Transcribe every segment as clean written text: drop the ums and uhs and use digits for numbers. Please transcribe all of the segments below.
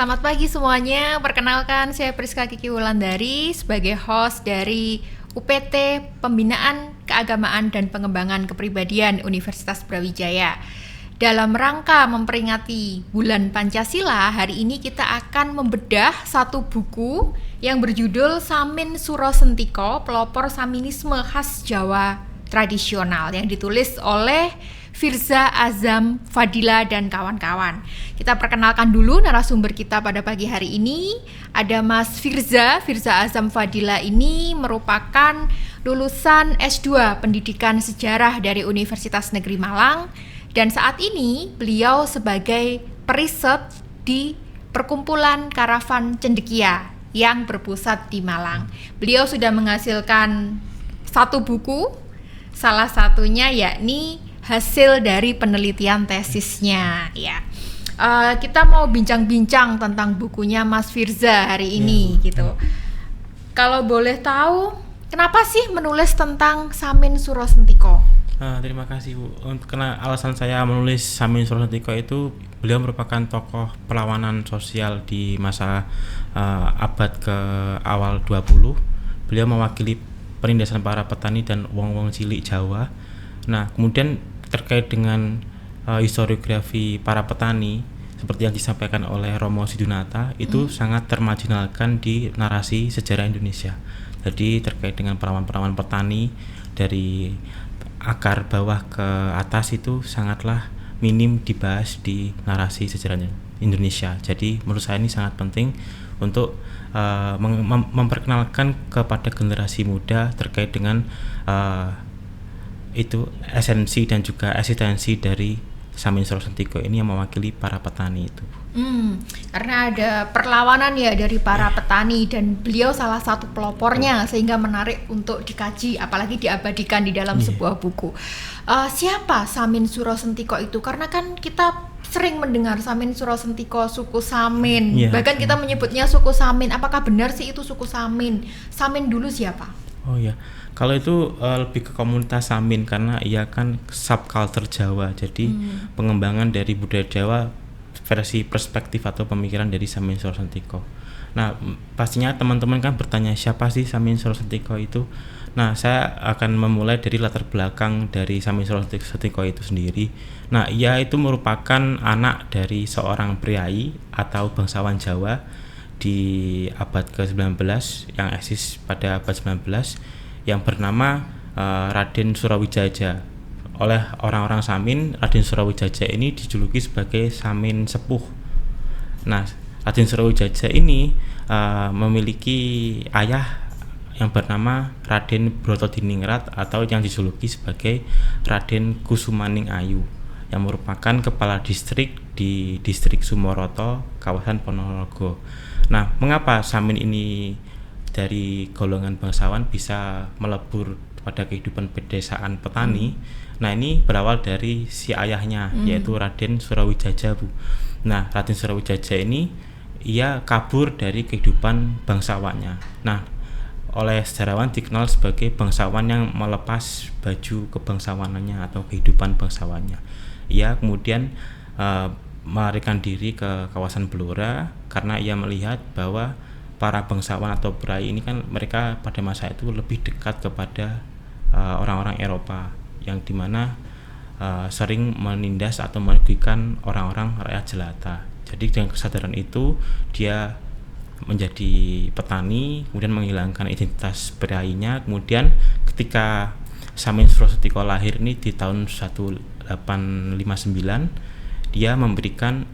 Selamat pagi semuanya. Perkenalkan, saya Priska Kiki Wulandari sebagai host dari UPT Pembinaan Keagamaan dan Pengembangan Kepribadian Universitas Brawijaya. Dalam rangka memperingati Bulan Pancasila, hari ini kita akan membedah satu buku yang berjudul Samin Suro Sentiko, Pelopor Saminisme Khas Jawa Tradisional, yang ditulis oleh Firza Azam Fadila dan kawan-kawan. Kita perkenalkan dulu narasumber kita pada pagi hari ini. Ada Mas Firza Azam Fadila ini merupakan lulusan S2 Pendidikan Sejarah dari Universitas Negeri Malang, dan saat ini beliau sebagai periset di Perkumpulan Karavan Cendekia yang berpusat di Malang. Beliau sudah menghasilkan satu buku, salah satunya yakni hasil dari penelitian tesisnya, ya. Kita mau bincang-bincang tentang bukunya Mas Firza hari ini, gitu. Kalau boleh tahu, kenapa sih menulis tentang Samin Suro Sentiko? Terima kasih Bu. Karena alasan saya menulis Samin Suro Sentiko itu, beliau merupakan tokoh perlawanan sosial di masa abad ke awal 20. Beliau mewakili penindasan para petani dan wong-wong cilik Jawa. Nah, kemudian terkait dengan historiografi para petani seperti yang disampaikan oleh Romo Sidunata itu sangat termarginalkan di narasi sejarah Indonesia. Jadi terkait dengan perawan-perawan petani dari akar bawah ke atas itu sangatlah minim dibahas di narasi sejarah Indonesia. Jadi menurut saya ini sangat penting untuk memperkenalkan kepada generasi muda terkait dengan itu esensi dan juga eksistensi dari Samin Suro Sentiko ini yang mewakili para petani itu. Karena ada perlawanan ya dari para petani, dan beliau salah satu pelopornya, sehingga menarik untuk dikaji, apalagi diabadikan di dalam sebuah buku. Siapa Samin Suro Sentiko itu? Karena kan kita sering mendengar Samin Suro Sentiko, suku Samin, bahkan kita menyebutnya suku Samin. Apakah benar sih itu suku Samin? Samin dulu siapa? Oh ya, kalau itu lebih ke komunitas Samin, karena ia kan subculture Jawa. Jadi pengembangan dari budaya Jawa versi perspektif atau pemikiran dari Samin Suro Sentiko. Nah, pastinya teman-teman kan bertanya siapa sih Samin Suro Sentiko itu. Nah, saya akan memulai dari latar belakang dari Samin Suro Sentiko itu sendiri. Nah, ia itu merupakan anak dari seorang priai atau bangsawan Jawa di abad ke-19 yang eksis pada abad 19 yang bernama Raden Surawijaya. Oleh orang-orang Samin, Raden Surawijaya ini dijuluki sebagai Samin Sepuh. Nah, Raden Surawijaya ini memiliki ayah yang bernama Raden Brotodiningrat atau yang dijuluki sebagai Raden Kusumaning Ayu, yang merupakan kepala distrik di distrik Sumoroto, kawasan Ponorogo. Nah, mengapa Samin ini dari golongan bangsawan bisa melebur pada kehidupan pedesaan petani? Nah, ini berawal dari si ayahnya, yaitu Raden Surawijaya, Bu. Nah, Raden Surawijaya ini ia kabur dari kehidupan bangsawannya. Nah, oleh sejarawan dikenal sebagai bangsawan yang melepas baju kebangsawanannya atau kehidupan bangsawannya. Ia kemudian melarikan diri ke kawasan Blora karena ia melihat bahwa para bangsawan atau prai ini kan mereka pada masa itu lebih dekat kepada orang-orang Eropa yang dimana sering menindas atau merugikan orang-orang rakyat jelata. Jadi dengan kesadaran itu dia menjadi petani, kemudian menghilangkan identitas prainya. Kemudian ketika Samin Suro Sentiko lahir ini di tahun 1859, dia memberikan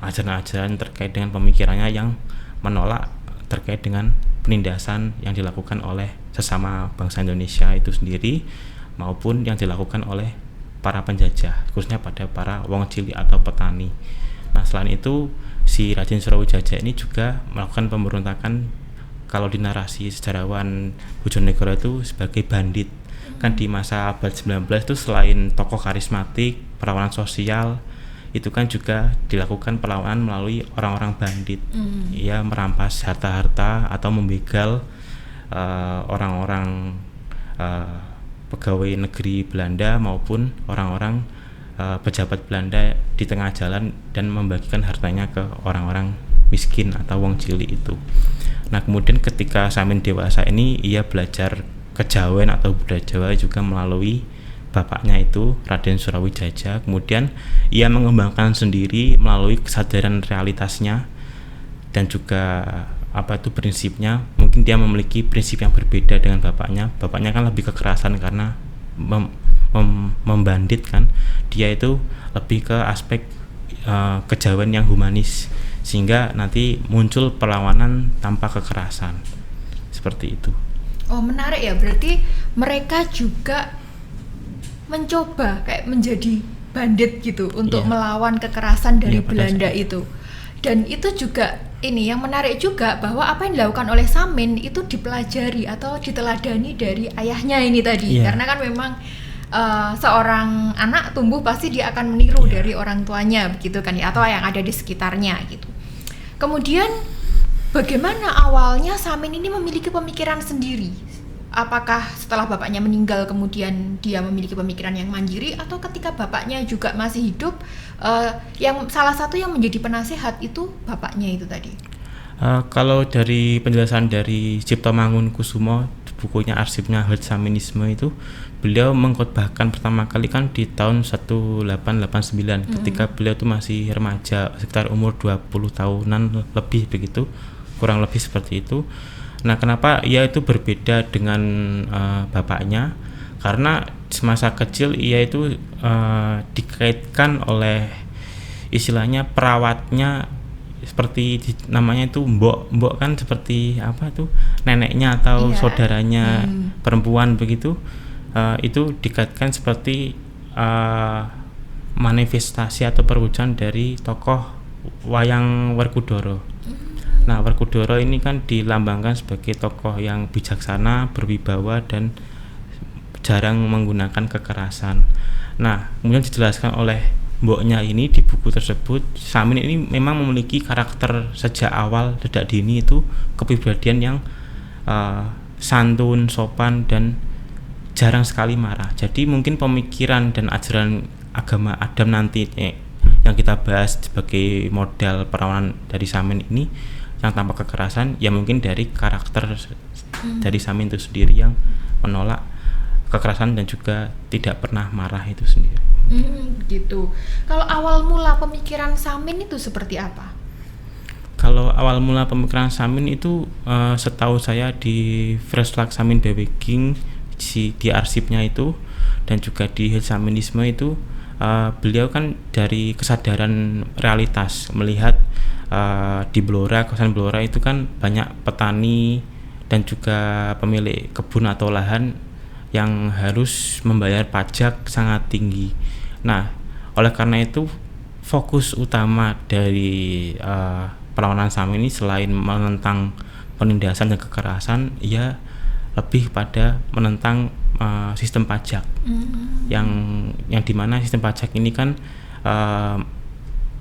ajaran-ajaran terkait dengan pemikirannya yang menolak terkait dengan penindasan yang dilakukan oleh sesama bangsa Indonesia itu sendiri maupun yang dilakukan oleh para penjajah, khususnya pada para wong cilik atau petani. Nah, selain itu si Raden Surawijaya ini juga melakukan pemberontakan, kalau di narasi sejarawan Bojonegoro itu sebagai bandit. Kan di masa abad 19 itu selain tokoh karismatik, perlawanan sosial, itu kan juga dilakukan perlawanan melalui orang-orang bandit. Ia merampas harta-harta atau membegal orang-orang pegawai negeri Belanda maupun orang-orang pejabat Belanda di tengah jalan dan membagikan hartanya ke orang-orang miskin atau wong cilik itu. Nah kemudian ketika Samin dewasa ini ia belajar kejawen atau budaya Jawa juga melalui bapaknya itu Raden Surawijaya. Kemudian ia mengembangkan sendiri melalui kesadaran realitasnya dan juga prinsipnya. Mungkin dia memiliki prinsip yang berbeda dengan bapaknya. Bapaknya kan lebih kekerasan karena membandit kan. Dia itu lebih ke aspek kejawen yang humanis, sehingga nanti muncul perlawanan tanpa kekerasan seperti itu. Oh menarik ya, berarti mereka juga mencoba kayak menjadi bandit gitu untuk melawan kekerasan dari Belanda itu. Dan itu juga ini yang menarik juga, bahwa apa yang dilakukan oleh Samin itu dipelajari atau diteladani dari ayahnya ini tadi. Karena kan memang seorang anak tumbuh pasti dia akan meniru dari orang tuanya begitu kan ya, atau yang ada di sekitarnya gitu. Kemudian bagaimana awalnya Samin ini memiliki pemikiran sendiri? Apakah setelah bapaknya meninggal kemudian dia memiliki pemikiran yang mandiri, atau ketika bapaknya juga masih hidup, yang salah satu yang menjadi penasehat itu bapaknya itu tadi? Kalau dari penjelasan dari Cipto Mangunkusumo, bukunya arsipnya Herd Saminisme itu, beliau mengkhotbahkan pertama kali kan di tahun 1889 ketika beliau itu masih remaja, sekitar umur 20 tahunan lebih begitu, kurang lebih seperti itu. Nah, kenapa ia itu berbeda dengan bapaknya? Karena semasa kecil ia itu dikaitkan oleh istilahnya perawatnya, seperti namanya itu mbok kan, seperti apa tuh, neneknya atau saudaranya perempuan begitu. Itu dikaitkan seperti manifestasi atau perwujudan dari tokoh wayang Werkudara. Nah, Werkudara ini kan dilambangkan sebagai tokoh yang bijaksana, berwibawa, dan jarang menggunakan kekerasan. Nah, kemudian dijelaskan oleh mboknya ini di buku tersebut, Samin ini memang memiliki karakter sejak awal, sejak dini itu kepribadian yang santun, sopan, dan jarang sekali marah. Jadi mungkin pemikiran dan ajaran agama Adam nanti yang kita bahas sebagai modal perlawanan dari Samin ini yang tanpa kekerasan, ya mungkin dari karakter dari Samin itu sendiri yang menolak kekerasan dan juga tidak pernah marah itu sendiri. Gitu. Kalau awal mula pemikiran Samin itu seperti apa? Kalau awal mula pemikiran Samin itu setahu saya di Verslag Samin Beweging di arsipnya itu, dan juga di Saminisme itu, beliau kan dari kesadaran realitas melihat di Blora, kawasan Blora itu kan banyak petani dan juga pemilik kebun atau lahan yang harus membayar pajak sangat tinggi. Nah, oleh karena itu fokus utama dari perlawanan Samin ini selain menentang penindasan dan kekerasan, ia lebih pada menentang sistem pajak, yang dimana sistem pajak ini kan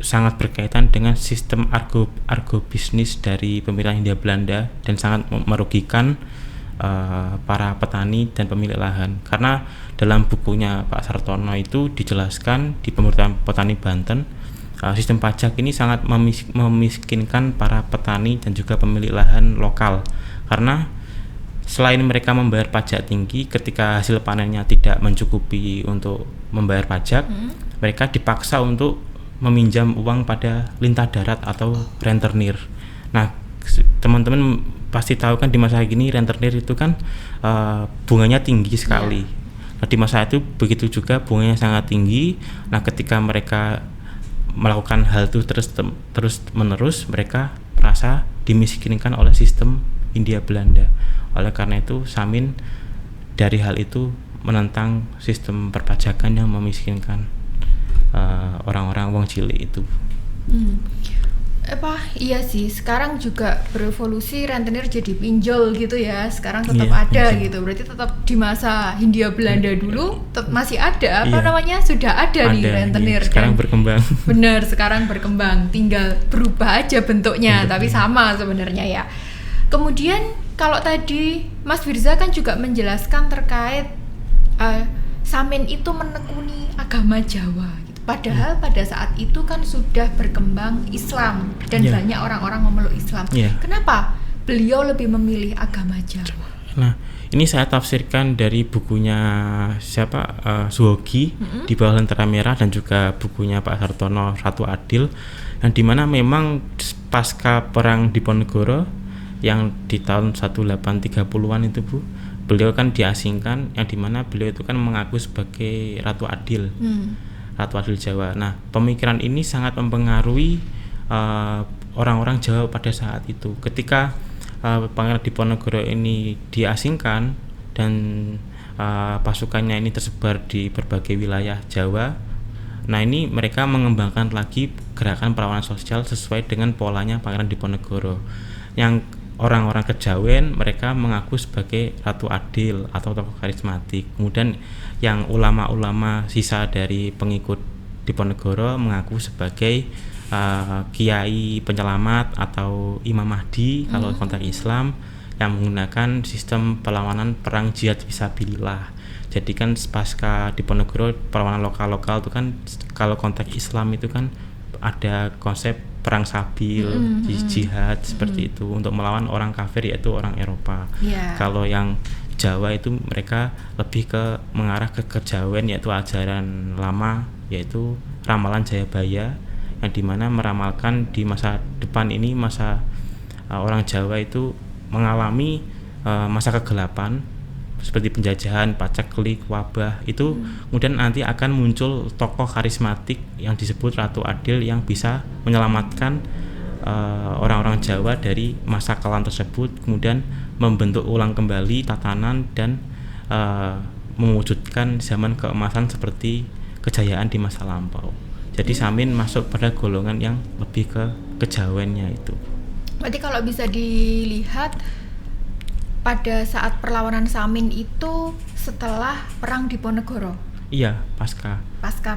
sangat berkaitan dengan sistem argo bisnis dari pemerintahan Hindia Belanda dan sangat merugikan para petani dan pemilik lahan. Karena dalam bukunya Pak Sartono itu dijelaskan di pemerintahan petani Banten, sistem pajak ini sangat memiskinkan para petani dan juga pemilik lahan lokal, karena selain mereka membayar pajak tinggi, ketika hasil panennya tidak mencukupi untuk membayar pajak, mereka dipaksa untuk meminjam uang pada lintah darat atau rentenir. Nah, teman-teman pasti tahu kan di masa gini rentenir itu kan bunganya tinggi sekali. Nah, di masa itu begitu juga bunganya sangat tinggi. Nah, ketika mereka melakukan hal itu terus menerus, mereka merasa dimiskinkan oleh sistem Hindia Belanda. Oleh karena itu Samin dari hal itu menentang sistem perpajakan yang memiskinkan orang-orang wong cilik itu. Iya sih, sekarang juga berevolusi, rentenir jadi pinjol gitu ya. Sekarang tetap ada pinjol gitu. Berarti tetap di masa Hindia Belanda dulu masih ada sudah ada nih rentenir. Sekarang berkembang. Benar, sekarang berkembang. Tinggal berubah aja bentuknya, tapi sama sebenarnya ya. Kemudian kalau tadi Mas Firza kan juga menjelaskan terkait Samin itu menekuni agama Jawa gitu. Padahal pada saat itu kan sudah berkembang Islam dan Iya. banyak orang-orang memeluk Islam. Iya. Kenapa beliau lebih memilih agama Jawa? Nah, ini saya tafsirkan dari bukunya siapa, Suhogi di bawah Lentera Merah, dan juga bukunya Pak Hartono Ratu Adil, yang dimana memang pasca perang Diponegoro yang di tahun 1830-an itu Bu, beliau kan diasingkan, yang dimana beliau itu kan mengaku sebagai Ratu Adil, Ratu Adil Jawa. Nah, pemikiran ini sangat mempengaruhi orang-orang Jawa pada saat itu. Ketika Pangeran Diponegoro ini diasingkan dan pasukannya ini tersebar di berbagai wilayah Jawa, nah ini mereka mengembangkan lagi gerakan perlawanan sosial sesuai dengan polanya Pangeran Diponegoro. Yang orang-orang Kejawen mereka mengaku sebagai Ratu Adil atau tokoh karismatik. Kemudian yang ulama-ulama sisa dari pengikut Diponegoro mengaku sebagai kiai penyelamat atau Imam Mahdi kalau konteks Islam, yang menggunakan sistem perlawanan perang jihad fisabilillah. Jadi kan pasca Diponegoro perlawanan lokal-lokal itu kan kalau konteks Islam itu kan ada konsep perang sabil, jihad seperti itu untuk melawan orang kafir yaitu orang Eropa. Kalau yang Jawa itu mereka lebih ke mengarah ke kejawen, yaitu ajaran lama, yaitu ramalan Jayabaya, yang dimana meramalkan di masa depan ini orang Jawa itu mengalami masa kegelapan seperti penjajahan, paceklik, wabah. Itu kemudian nanti akan muncul tokoh karismatik yang disebut Ratu Adil yang bisa menyelamatkan orang-orang Jawa dari masa kelam tersebut, kemudian membentuk ulang kembali tatanan dan mewujudkan zaman keemasan seperti kejayaan di masa lampau. Jadi Samin masuk pada golongan yang lebih ke kejawennya itu. Berarti kalau bisa dilihat pada saat perlawanan Samin itu setelah perang Diponegoro. Iya, pasca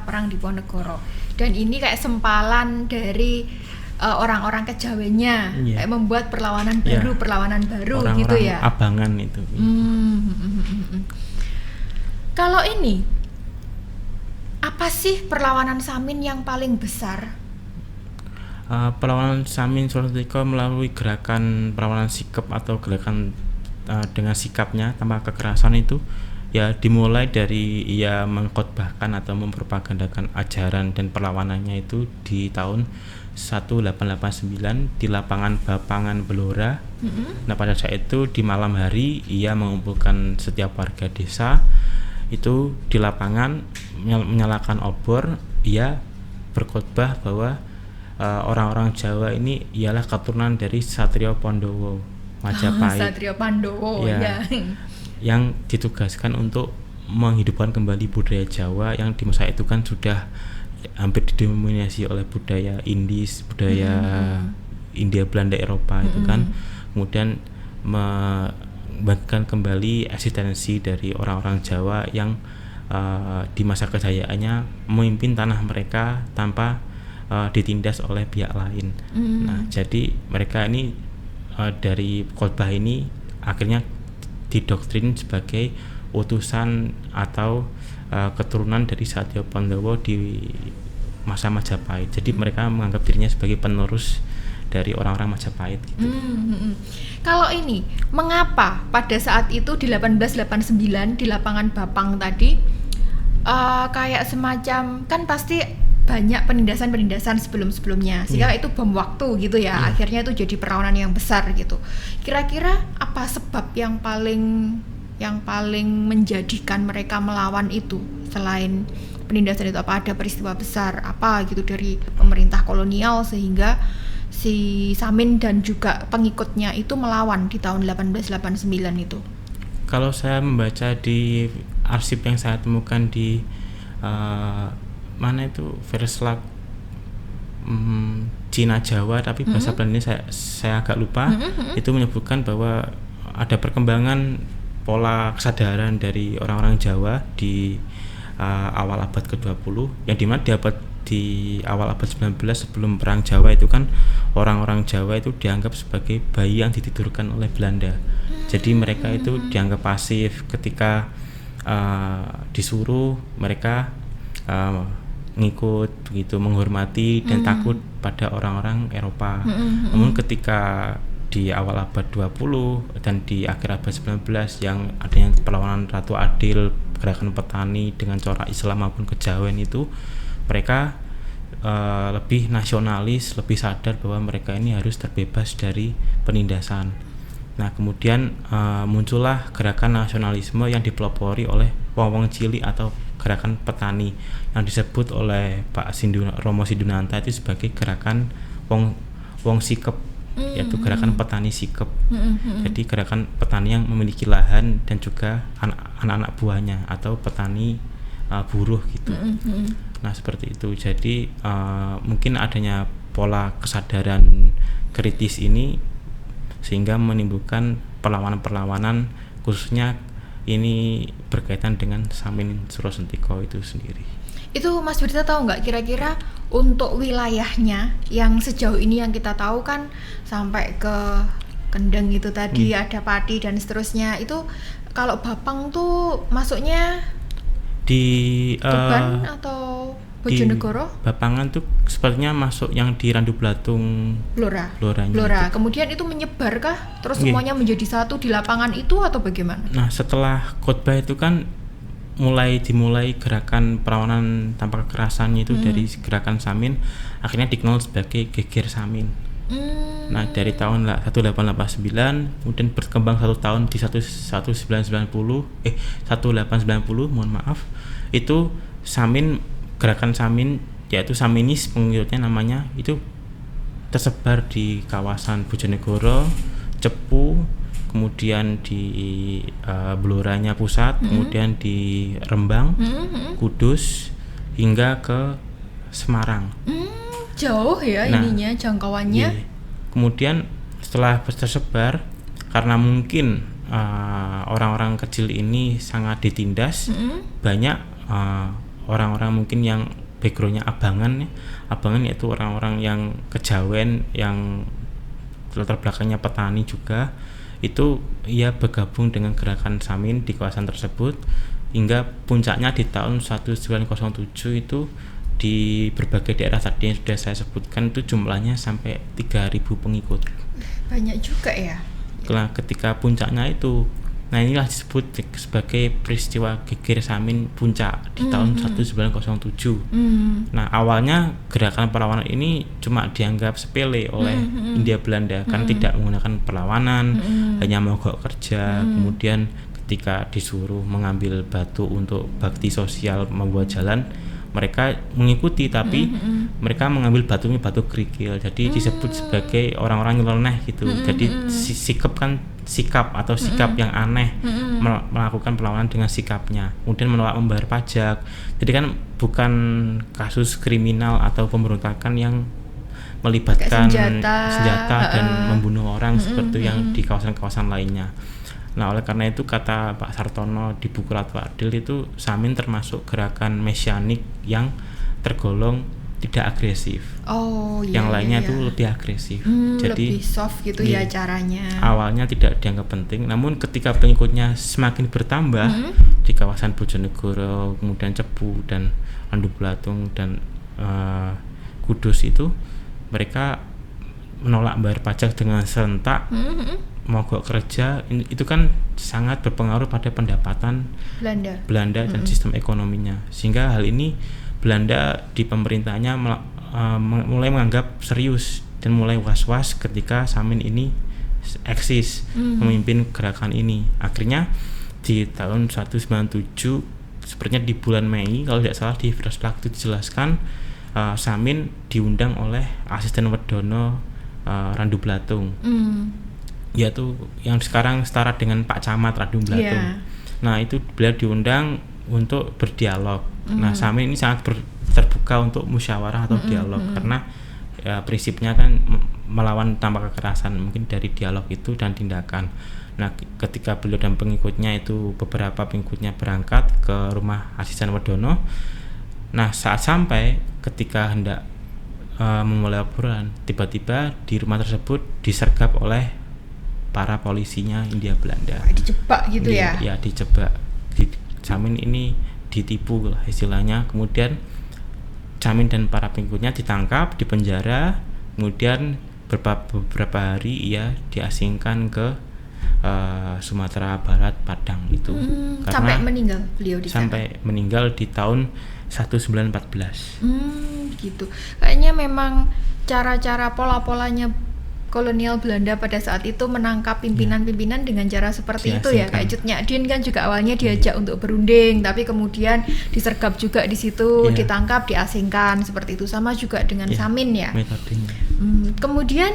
Perang Diponegoro. Dan ini kayak sempalan dari orang-orang Kejawennya, kayak membuat perlawanan baru, orang-orang gitu ya. Abangan itu. Kalau ini apa sih perlawanan Samin yang paling besar? Perlawanan Samin Sulastiko melalui gerakan perlawanan sikap atau gerakan dengan sikapnya tanpa kekerasan itu ya dimulai dari ia mengkhotbahkan atau mempropagandakan ajaran dan perlawanannya itu di tahun 1889 di lapangan Bapangan Belora. Nah pada saat itu di malam hari ia mengumpulkan setiap warga desa itu di lapangan menyalakan obor. Ia berkhotbah bahwa orang-orang Jawa ini ialah keturunan dari Satrio Pandowo Majapahit. Satrio Pandowo ya. Yang ditugaskan untuk menghidupkan kembali budaya Jawa yang di masa itu kan sudah hampir didominasi oleh budaya Indis, budaya India Belanda Eropa itu kan. Kemudian membangkitkan kembali eksistensi dari orang-orang Jawa yang di masa kejayaannya memimpin tanah mereka tanpa ditindas oleh pihak lain. Nah, jadi mereka ini dari khotbah ini akhirnya didoktrin sebagai utusan atau keturunan dari Satyo Pandowo di masa Majapahit. Jadi mereka menganggap dirinya sebagai penerus dari orang-orang Majapahit gitu. Kalau ini, mengapa pada saat itu di 1889 di lapangan Bapang tadi kayak semacam, kan pasti banyak penindasan sebelum-sebelumnya sehingga itu bom waktu gitu ya. Akhirnya itu jadi perlawanan yang besar gitu. Kira-kira apa sebab yang paling menjadikan mereka melawan itu selain penindasan itu? Apa ada peristiwa besar apa gitu dari pemerintah kolonial sehingga si Samin dan juga pengikutnya itu melawan di tahun 1889 itu? Kalau saya membaca di arsip yang saya temukan di mana itu Verslag Cina Jawa tapi bahasa Belanda saya agak lupa. Itu menyebutkan bahwa ada perkembangan pola kesadaran dari orang-orang Jawa di awal abad ke-20 yang dimana di awal abad 19 sebelum perang Jawa itu kan orang-orang Jawa itu dianggap sebagai bayi yang ditidurkan oleh Belanda. Jadi mereka itu dianggap pasif ketika disuruh mereka ngikut begitu, menghormati dan takut pada orang-orang Eropa. Namun ketika di awal abad 20 dan di akhir abad 19 yang adanya perlawanan Ratu Adil, gerakan petani dengan corak Islam maupun kejawen itu, mereka lebih nasionalis, lebih sadar bahwa mereka ini harus terbebas dari penindasan. Nah kemudian muncullah gerakan nasionalisme yang dipelopori oleh wong-wong cilik atau gerakan petani yang disebut oleh Pak Romo Sidunanta itu sebagai gerakan wong sikep, yaitu gerakan petani sikep. Jadi gerakan petani yang memiliki lahan dan juga anak-anak buahnya atau petani buruh gitu. Nah seperti itu. Jadi mungkin adanya pola kesadaran kritis ini sehingga menimbulkan perlawanan-perlawanan, khususnya ini berkaitan dengan Samin Suro Sentiko itu sendiri. Itu Mas Birta tahu nggak kira-kira untuk wilayahnya yang sejauh ini yang kita tahu kan sampai ke Kendeng itu tadi ada Pati dan seterusnya, itu kalau Bapang tuh masuknya di Tuban atau Bojonegoro? Di Bapangan tuh sepertinya masuk yang di Randu Blatung Blora. Itu. Kemudian itu menyebarkah? Terus semuanya menjadi satu di lapangan itu atau bagaimana? Nah setelah khotbah itu kan dimulai gerakan perlawanan tanpa kekerasan itu dari gerakan Samin, akhirnya dikenal sebagai Geger Samin. Nah dari tahun 1889 kemudian berkembang 1 tahun di 1890 mohon maaf, itu gerakan Samin, yaitu Saminis pengikutnya namanya, itu tersebar di kawasan Bojonegoro, Cepu, kemudian di Bloranya pusat, kemudian di Rembang, Kudus, hingga ke Semarang. Jauh ya ininya, jangkauannya. Iya. Kemudian setelah tersebar, karena mungkin orang-orang kecil ini sangat ditindas, banyak orang-orang mungkin yang backgroundnya abangan yaitu orang-orang yang kejawen, yang latar belakangnya petani juga, itu ia bergabung dengan gerakan Samin di kawasan tersebut, hingga puncaknya di tahun 1907 itu di berbagai daerah tadi yang sudah saya sebutkan itu jumlahnya sampai 3.000 pengikut. Banyak juga ya. Nah, ketika puncaknya itu, nah inilah disebut sebagai peristiwa Geger Samin puncak di tahun 1907. Nah awalnya gerakan perlawanan ini cuma dianggap sepele oleh Hindia Belanda, kan tidak menggunakan perlawanan, hanya mogok kerja. Kemudian ketika disuruh mengambil batu untuk bakti sosial membuat jalan, mereka mengikuti, tapi mereka mengambil batunya batu kerikil, jadi disebut sebagai orang-orang nyeleneh gitu. Jadi sikap yang aneh, melakukan perlawanan dengan sikapnya, kemudian menolak membayar pajak. Jadi kan bukan kasus kriminal atau pemberontakan yang melibatkan senjata dan membunuh orang seperti yang di kawasan-kawasan lainnya. Nah oleh karena itu kata Pak Sartono di buku Ratu Adil itu, Samin termasuk gerakan mesianik yang tergolong tidak agresif. Yang lainnya itu lebih agresif. Jadi lebih soft gitu ya caranya. Awalnya tidak dianggap penting, namun ketika pengikutnya semakin bertambah di kawasan Bojonegoro, kemudian Cepu dan Randu Blatung dan Kudus itu, mereka menolak bayar pajak dengan serentak, mogok kerja. Itu kan sangat berpengaruh pada pendapatan Belanda dan sistem ekonominya, sehingga hal ini Belanda di pemerintahnya mulai menganggap serius dan mulai was-was ketika Samin ini eksis memimpin gerakan ini. Akhirnya di tahun 1997, sepertinya di bulan Mei kalau tidak salah, di flashback itu dijelaskan Samin diundang oleh asisten Wedono Randu Blatung, yaitu yang sekarang setara dengan Pak Camat Randu Blatung. Nah itu beliau diundang untuk berdialog. Nah Samin ini sangat terbuka untuk musyawarah atau dialog, karena ya, prinsipnya kan melawan tanpa kekerasan, mungkin dari dialog itu dan tindakan. Nah ketika beliau dan pengikutnya itu, beberapa pengikutnya berangkat ke rumah asisten Wedono. Nah saat sampai, ketika hendak memulai obrolan, tiba-tiba di rumah tersebut disergap oleh para polisinya Hindia Belanda. Dijebak gitu ya? Ya dijebak. Samin ini ditipu lah istilahnya. Kemudian Samin dan para pengikutnya ditangkap, dipenjara, kemudian beberapa hari ia diasingkan ke Sumatera Barat, Padang itu. Sampai meninggal beliau di sana. Sampai meninggal di tahun 1914. Gitu. Kayaknya memang cara-cara pola-polanya kolonial Belanda pada saat itu menangkap pimpinan-pimpinan dengan cara seperti itu ya. Kayak Cut Nyak Dien kan juga awalnya diajak untuk berunding, tapi kemudian disergap juga di situ, ditangkap, diasingkan seperti itu. Sama juga dengan Samin ya. Metodenya. Kemudian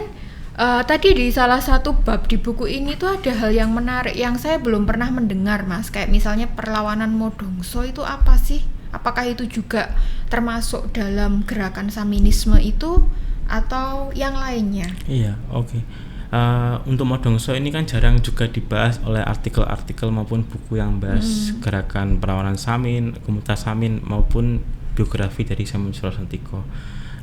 tadi di salah satu bab di buku ini tuh ada hal yang menarik yang saya belum pernah mendengar, Mas. Kayak misalnya perlawanan Modongso itu apa sih? Apakah itu juga termasuk dalam gerakan Saminisme itu atau yang lainnya? Iya, oke. Untuk Modongso ini kan jarang juga dibahas oleh artikel-artikel maupun buku yang bahas gerakan perlawanan Samin, komunitas Samin maupun biografi dari Samin Surosontiko.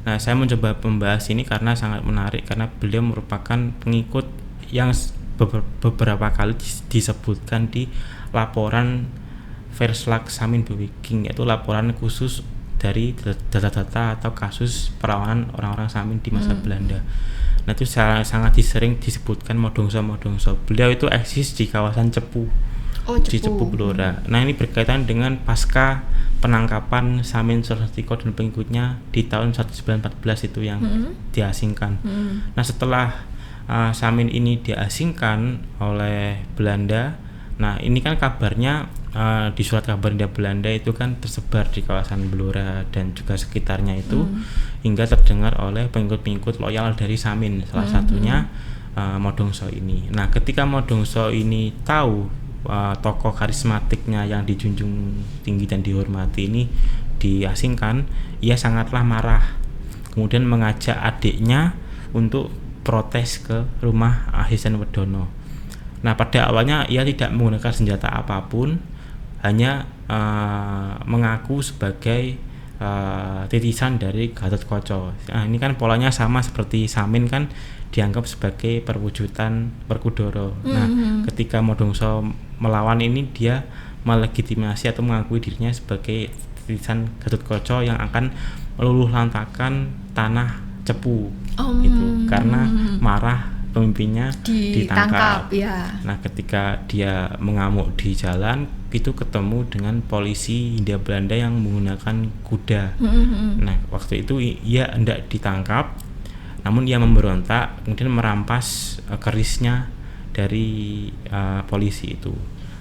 Nah, saya mencoba membahas ini karena sangat menarik, karena beliau merupakan pengikut yang beberapa kali disebutkan di laporan Verslag Samin Bewiking, yaitu laporan khusus dari data-data atau kasus perlawanan orang-orang Samin di masa Belanda. Nah, itu sangat sering disebutkan Modongso. Beliau itu eksis di kawasan Cepu, di Cepu Blora. Nah, ini berkaitan dengan pasca penangkapan Samin Surosontiko dan pengikutnya di tahun 1914 itu yang diasingkan. Nah, setelah Samin ini diasingkan oleh Belanda, nah ini kan kabarnya di surat kabar Hindia Belanda itu kan tersebar di kawasan Blora dan juga sekitarnya itu, hingga terdengar oleh pengikut-pengikut loyal dari Samin, salah satunya Modongso ini. Nah, ketika Modongso ini tahu tokoh karismatiknya yang dijunjung tinggi dan dihormati ini diasingkan, ia sangatlah marah. Kemudian mengajak adiknya untuk protes ke rumah Ahisen Wedono. Nah, pada awalnya ia tidak menggunakan senjata apapun, hanya mengaku sebagai titisan dari Gathotkaca. Nah, ini kan polanya sama seperti Samin, kan dianggap sebagai perwujudan Werkudara. Nah, ketika Modongso melawan ini, dia melegitimasi atau mengakui dirinya sebagai titisan Gathotkaca yang akan meluluh lantakan tanah Cepu itu, karena marah pemimpinnya ditangkap. Nah, ketika dia mengamuk di jalan itu ketemu dengan polisi Hindia Belanda yang menggunakan kuda. Nah, waktu itu ia hendak ditangkap, namun ia memberontak, kemudian merampas kerisnya dari polisi itu.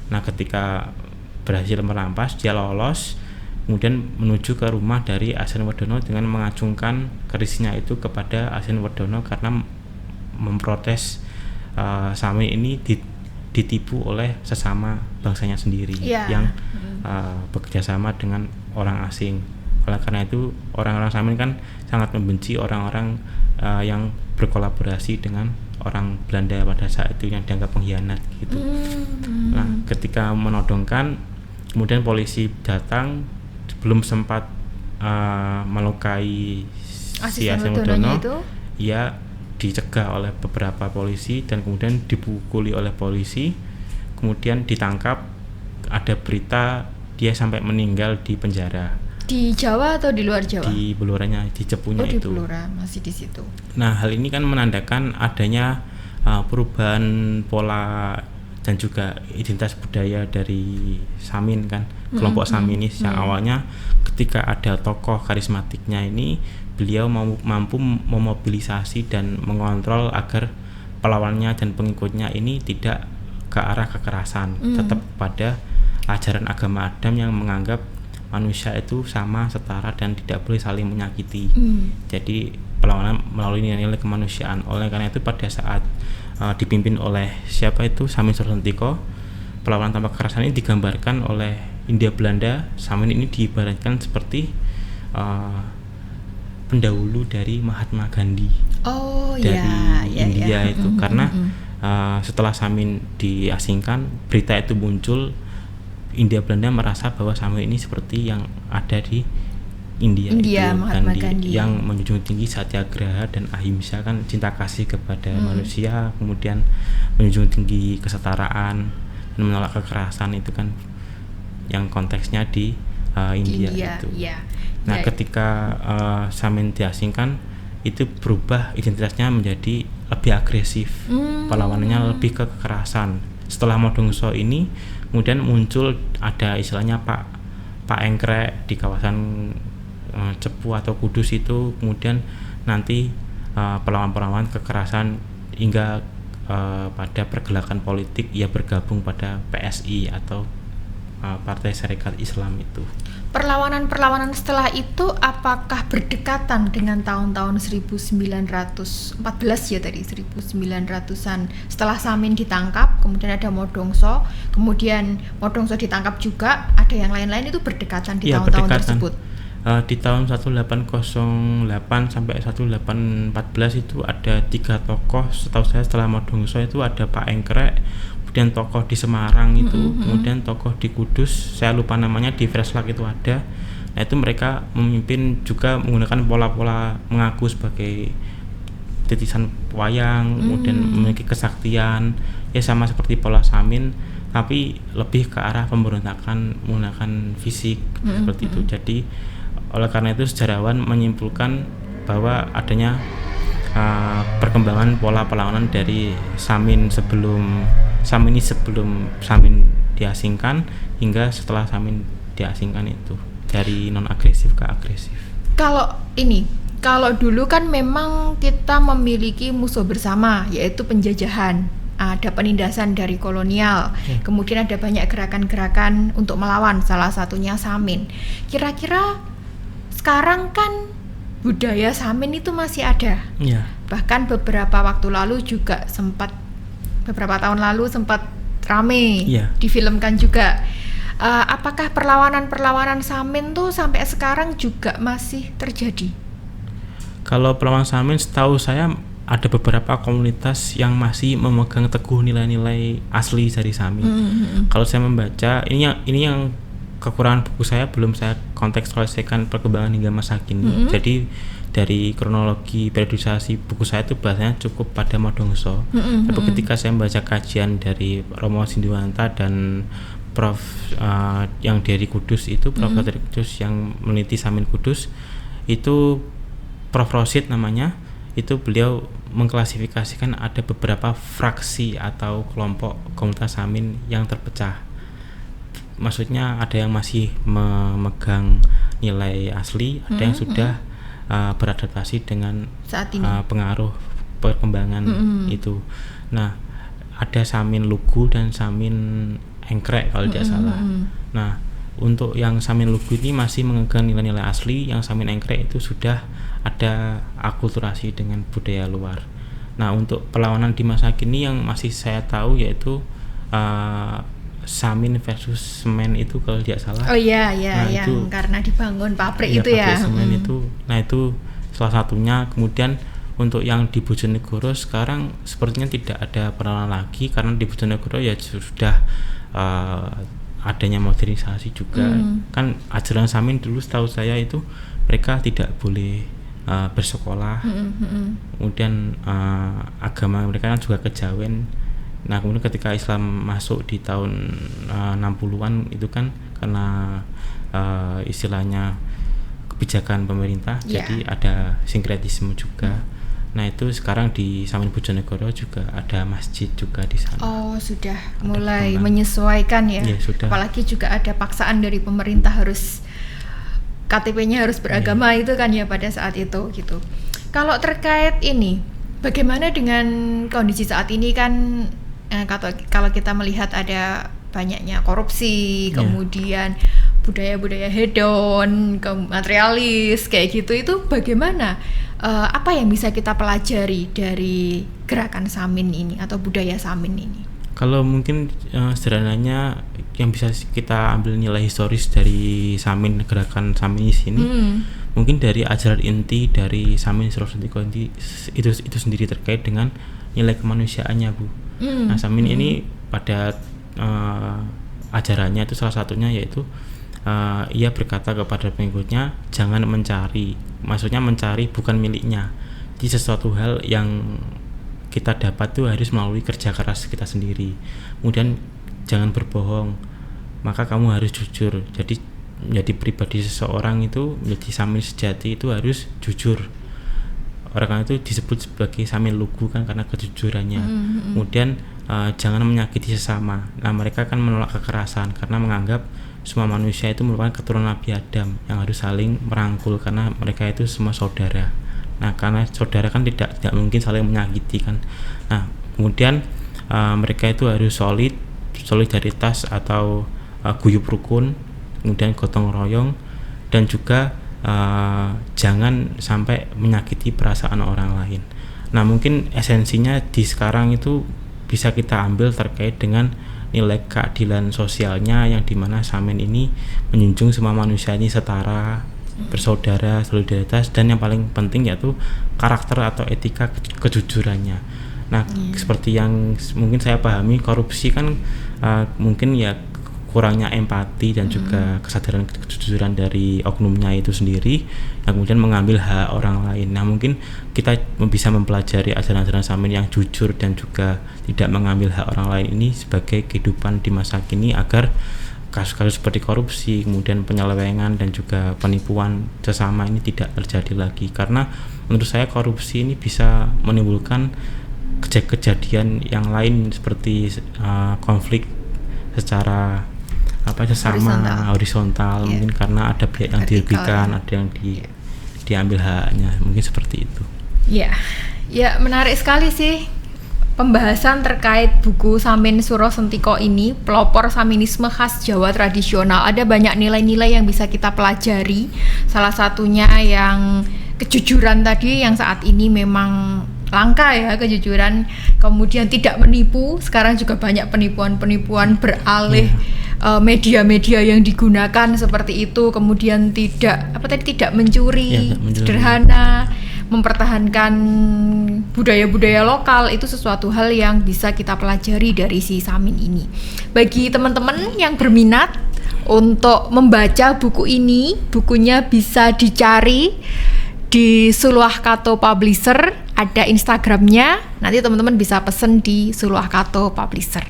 Nah, ketika berhasil merampas, dia lolos, kemudian menuju ke rumah dari Ahisen Wedono dengan mengacungkan kerisnya itu kepada Ahisen Wedono karena memprotes Samin ini ditipu oleh sesama bangsanya sendiri yang bekerja sama dengan orang asing. Oleh karena itu, orang-orang Samin kan sangat membenci orang-orang yang berkolaborasi dengan orang Belanda pada saat itu yang dianggap pengkhianat gitu. Nah, ketika menodongkan, kemudian polisi datang, belum sempat melukai si Ahisen Wedono, ia dicegah oleh beberapa polisi dan kemudian dipukuli oleh polisi, kemudian ditangkap. Ada berita dia sampai meninggal di penjara. Di Jawa atau di luar Jawa? Di Bloranya, di Cepunya itu. Di Blora, masih di situ. Nah, hal ini kan menandakan adanya perubahan pola dan juga identitas budaya dari Samin kan, kelompok Saminis yang awalnya ketika ada tokoh karismatiknya ini, beliau mampu memobilisasi dan mengontrol agar pelawannya dan pengikutnya ini tidak ke arah kekerasan, tetap pada ajaran agama Adam yang menganggap manusia itu sama, setara, dan tidak boleh saling menyakiti. Jadi perlawanan melalui nilai-nilai kemanusiaan. Oleh karena itu, pada saat dipimpin oleh siapa itu, Samin Surosontiko, perlawanan tanpa kekerasan ini digambarkan oleh Hindia Belanda. Samin ini diibaratkan seperti pendahulu dari Mahatma Gandhi dari India itu. Karena setelah Samin diasingkan, berita itu muncul, Hindia Belanda merasa bahwa Samin ini seperti yang ada di India itu, Gandhi yang menjunjung tinggi satyagraha dan ahimsa, kan cinta kasih kepada manusia, kemudian menjunjung tinggi kesetaraan dan menolak kekerasan, itu kan yang konteksnya di India itu. Ya. Nah, Baik. ketika Samin diasingkan, itu berubah identitasnya menjadi lebih agresif, perlawanannya lebih ke kekerasan. Setelah Modongso ini, kemudian muncul ada istilahnya Pak Engkrek di kawasan Cepu atau Kudus itu, kemudian nanti perlawan-perlawan kekerasan hingga pada pergerakan politik ia bergabung pada PSI atau Partai Syarikat Islam itu. Perlawanan-perlawanan setelah itu apakah berdekatan dengan tahun-tahun 1914 ya tadi, 1900-an setelah Samin ditangkap, kemudian ada Modongso, kemudian Modongso ditangkap juga, ada yang lain-lain itu berdekatan di tahun-tahun tersebut? Di tahun 1808 sampai 1814 itu ada 3 tokoh, setahu saya setelah Modongso itu ada Pak Engkrek, kemudian tokoh di Semarang itu, kemudian tokoh di Kudus, saya lupa namanya, di Freslak itu ada. Nah, itu mereka memimpin juga menggunakan pola-pola mengaku sebagai titisan wayang, kemudian memiliki kesaktian, ya sama seperti pola Samin, tapi lebih ke arah pemberontakan menggunakan fisik seperti itu. Jadi oleh karena itu sejarawan menyimpulkan bahwa adanya perkembangan pola perlawanan dari Samin sebelum Samin diasingkan hingga setelah Samin diasingkan itu, dari non agresif ke agresif. Kalau dulu kan memang kita memiliki musuh bersama, yaitu penjajahan, ada penindasan dari kolonial, kemudian ada banyak gerakan-gerakan untuk melawan, salah satunya Samin. Kira-kira sekarang kan budaya Samin itu masih ada. Ya. Bahkan beberapa tahun lalu sempat rame, difilmkan juga. Apakah perlawanan Samin tuh sampai sekarang juga masih terjadi? Kalau perlawanan Samin, setahu saya ada beberapa komunitas yang masih memegang teguh nilai-nilai asli dari Samin. Kalau saya membaca, ini yang kekurangan buku saya, belum saya kontekstualisasikan perkembangan hingga masa kini. Jadi dari kronologi periodisasi buku saya itu bahasanya cukup pada Modongso. Tapi ketika saya membaca kajian dari Romo Sindiwanta dan Prof yang dari Kudus itu, Prof dari Kudus yang meneliti Samin Kudus itu, Prof Rosid namanya, itu beliau mengklasifikasikan ada beberapa fraksi atau kelompok komunitas Samin yang terpecah. Maksudnya ada yang masih memegang nilai asli, ada yang sudah beradaptasi dengan saat ini pengaruh perkembangan itu. Nah, ada Samin Lugu dan Samin Engkrek kalau tidak salah. Nah, untuk yang Samin Lugu ini masih memegang nilai-nilai asli, yang Samin Engkrek itu sudah ada akulturasi dengan budaya luar. Nah, untuk perlawanan di masa kini yang masih saya tahu yaitu Samin versus semen itu kalau tidak salah. Oh iya, nah, yang itu, karena dibangun pabrik itu pabrik ya. Semen itu. Nah, itu salah satunya. Kemudian untuk yang di Bojonegoro sekarang sepertinya tidak ada perlawanan lagi, karena di Bojonegoro ya sudah adanya modernisasi juga. Kan ajaran Samin dulu setahu saya itu mereka tidak boleh bersekolah. Kemudian agama mereka kan juga kejawen. Nah, kemudian ketika Islam masuk di tahun 60-an itu kan karena istilahnya kebijakan pemerintah, jadi ada sinkretisme juga. Nah, itu sekarang di Samin Bojonegoro juga ada masjid juga di sana. Oh, sudah mulai menyesuaikan ya. Sudah. Apalagi juga ada paksaan dari pemerintah harus KTP-nya harus beragama itu kan ya pada saat itu gitu. Kalau terkait ini, bagaimana dengan kondisi saat ini kan? Kalau kita melihat ada banyaknya korupsi, kemudian budaya-budaya hedon, materialis kayak gitu, itu bagaimana? Apa yang bisa kita pelajari dari gerakan Samin ini atau budaya Samin ini? Kalau mungkin sederhananya yang bisa kita ambil nilai historis dari Samin, gerakan Samin di sini, mungkin dari ajaran inti dari Samin Srosantiko itu sendiri terkait dengan nilai kemanusiaannya, Bu. Nah, Samin ini pada ajarannya itu salah satunya yaitu ia berkata kepada pengikutnya, jangan mencari, maksudnya mencari bukan miliknya. Di sesuatu hal yang kita dapat itu harus melalui kerja keras kita sendiri. Kemudian jangan berbohong, maka kamu harus jujur. Jadi menjadi pribadi seseorang itu, menjadi Samin sejati itu harus jujur. Orang itu disebut sebagai Samin lugu kan karena kejujurannya. Kemudian jangan menyakiti sesama. Nah, mereka kan menolak kekerasan karena menganggap semua manusia itu merupakan keturunan Nabi Adam yang harus saling merangkul karena mereka itu semua saudara. Nah, karena saudara kan tidak mungkin saling menyakiti kan. Nah, kemudian mereka itu harus solidaritas atau guyup rukun, kemudian gotong royong, dan juga jangan sampai menyakiti perasaan orang lain. Nah, mungkin esensinya di sekarang itu bisa kita ambil terkait dengan nilai keadilan sosialnya yang dimana Samin ini menjunjung semua manusia ini setara, bersaudara, solidaritas, dan yang paling penting yaitu karakter atau etika kejujurannya. Nah, seperti yang mungkin saya pahami, korupsi kan mungkin ya kurangnya empati dan juga kesadaran kejujuran dari oknumnya itu sendiri yang kemudian mengambil hak orang lain. Nah, mungkin kita bisa mempelajari ajaran-ajaran Samin yang jujur dan juga tidak mengambil hak orang lain ini sebagai kehidupan di masa kini agar kasus-kasus seperti korupsi, kemudian penyelewengan dan juga penipuan sesama ini tidak terjadi lagi. Karena menurut saya korupsi ini bisa menimbulkan kejadian yang lain seperti konflik secara sesama horizontal. Mungkin karena ada pihak yang dirugikan, ada yang diambil haknya, mungkin seperti itu. Ya menarik sekali sih pembahasan terkait buku Samin Suro Sentiko ini, pelopor Saminisme khas Jawa tradisional. Ada banyak nilai-nilai yang bisa kita pelajari. Salah satunya yang kejujuran tadi yang saat ini memang langka ya, kejujuran, kemudian tidak menipu. Sekarang juga banyak penipuan-penipuan beralih media-media yang digunakan seperti itu, kemudian tidak mencuri, sederhana, mempertahankan budaya-budaya lokal. Itu sesuatu hal yang bisa kita pelajari dari si Samin ini. Bagi teman-teman yang berminat untuk membaca buku ini, bukunya bisa dicari di Suluah Kato Publisher, ada Instagramnya, nanti teman-teman bisa pesen di Suluah Kato Publisher.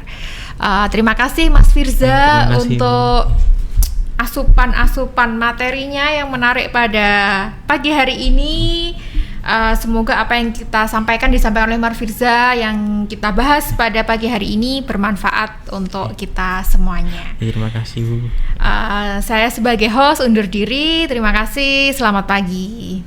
Terima kasih Mas Firza untuk asupan materinya yang menarik pada pagi hari ini. Semoga apa yang kita disampaikan oleh Mas Firza yang kita bahas pada pagi hari ini bermanfaat untuk kita semuanya. Terima kasih Bu. Saya sebagai host undur diri. Terima kasih. Selamat pagi.